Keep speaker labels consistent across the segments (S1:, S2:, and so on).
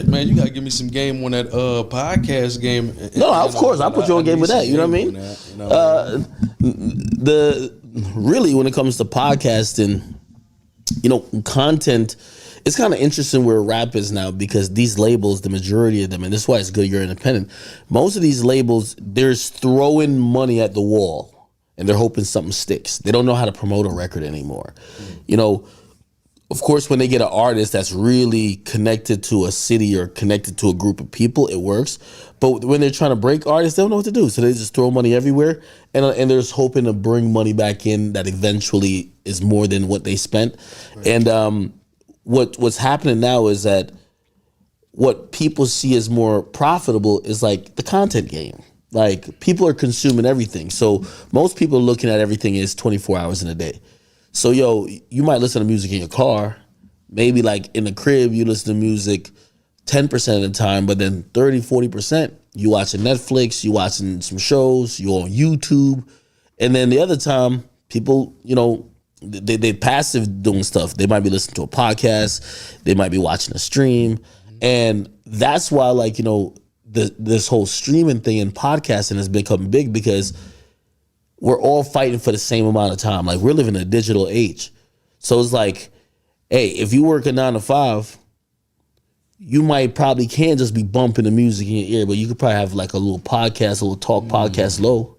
S1: Man, you gotta give me some game on that podcast game.
S2: No, of course, I'll put you on game with that. You know what I mean? Really, when it comes to podcasting, content, it's kind of interesting where rap is now because these labels, the majority of them, and this is why it's good you're independent. Most of these labels, they're throwing money at the wall and they're hoping something sticks. They don't know how to promote a record anymore. Of course, when they get an artist that's really connected to a city or connected to a group of people, it works. But when they're trying to break artists, they don't know what to do. So they just throw money everywhere. And they're just hoping to bring money back in that eventually is more than what they spent. Right. And what's happening now is that what people see as more profitable is like the content game. Like people are consuming everything. So most people are looking at everything as 24 hours in a day. So, you might listen to music in your car. Maybe like in the crib, you listen to music 10% of the time, but then 30, 40%, you watching Netflix, you watching some shows, you on YouTube. And then the other time, people, they passive doing stuff. They might be listening to a podcast. They might be watching a stream. And that's why, this whole streaming thing and podcasting has become big because we're all fighting for the same amount of time. Like we're living in a digital age. So it's like, hey, if you work a 9 to 5, you might probably can't just be bumping the music in your ear, but you could probably have like a little podcast, a little talk podcast low,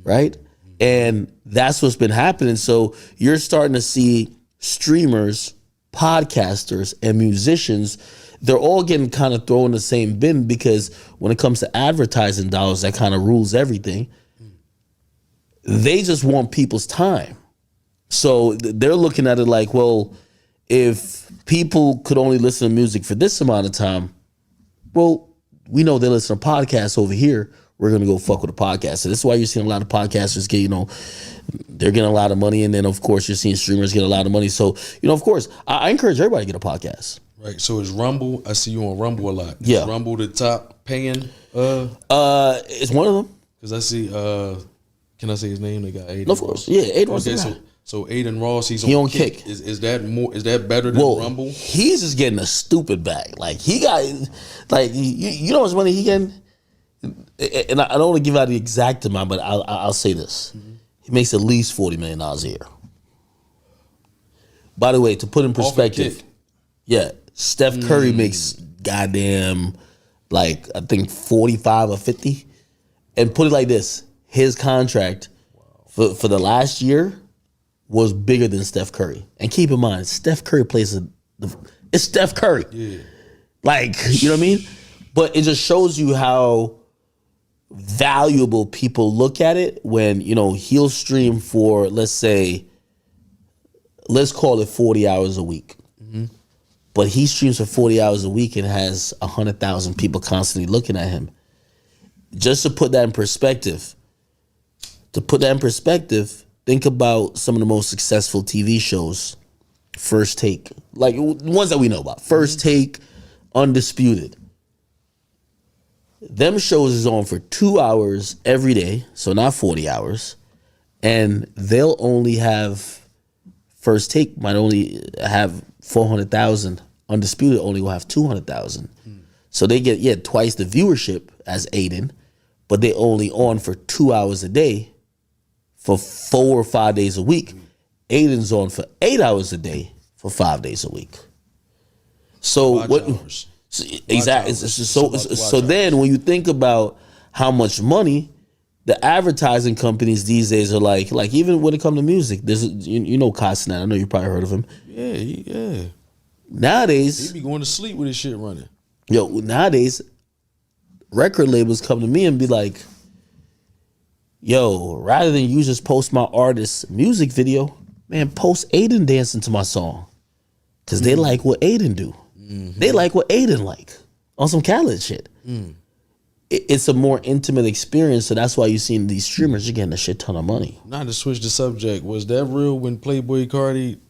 S2: right? And that's what's been happening. So you're starting to see streamers, podcasters, and musicians, they're all getting kind of thrown in the same bin because when it comes to advertising dollars, that kind of rules everything. They just want people's time. So they're looking at it like, well, if people could only listen to music for this amount of time, well, we know they listen to podcasts over here. We're going to go fuck with a podcast. So this is why you're seeing a lot of podcasters get, they're getting a lot of money. And then, of course, you're seeing streamers get a lot of monone. So, of course, I encourage everybody to get a podcast.
S1: Right. So is Rumble, I see you on Rumble a lot.
S2: Yeah.
S1: Is Rumble the top paying?
S2: It's one of them.
S1: Because I see... Can I say his name? They got Aiden.
S2: Of course, yeah, Aiden Ross.
S1: Okay, so Aiden Ross,
S2: he on Kick.
S1: Is that more? Is that better than Rumble?
S2: He's just getting a stupid bag. Like he got, like you know how much money he getting. And I don't want to give out the exact amount, but I'll say this: he makes at least $40 million a year. By the way, to put in perspective, yeah, Steph Curry makes goddamn I think 45 or 50, and put it like this. His contract for the last year was bigger than Steph Curry. And keep in mind, Steph Curry plays it's Steph Curry. Yeah. You know what I mean? But it just shows you how valuable people look at it when, he'll stream for, let's call it 40 hours a week. Mm-hmm. But he streams for 40 hours a week and has 100,000 people constantly looking at him. Just to put that in perspective, think about some of the most successful TV shows. First Take, like ones that we know about. First Take, Undisputed. Them shows is on for 2 hours every day, so not 40 hours. And they'll only have, First Take might only have 400,000. Undisputed only will have 200,000. So they get twice the viewership as Aiden, but they only on for 2 hours a day. For 4 or 5 days a week. Aiden's on for 8 hours a day for 5 days a week. So what? Exactly. So then, when you think about how much money the advertising companies these days are like even when it comes to music, there's Cosnet. I know you probably heard of him.
S1: Yeah.
S2: Nowadays,
S1: he be going to sleep with his shit running.
S2: Nowadays, record labels come to me and be like, yo, rather than you just post my artist's music video, man, post Aiden dancing to my song. Because they like what Aiden do. Mm-hmm. They like what Aiden like on some Khaled shit. It's a more intimate experience, so that's why you're seeing these streamers, you're getting a shit ton of money.
S1: Not to switch the subject, was that real when Playboy Cardi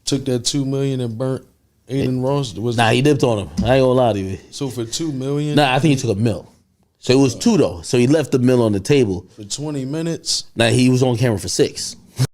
S1: took that $2 million and burnt Aiden Ross?
S2: He dipped on him. I ain't gonna lie to you.
S1: So for $2 million?
S2: I think he took $1 million. So it was 2 though. So he left the $1 million on the table.
S1: For 20 minutes?
S2: He was on camera for 6.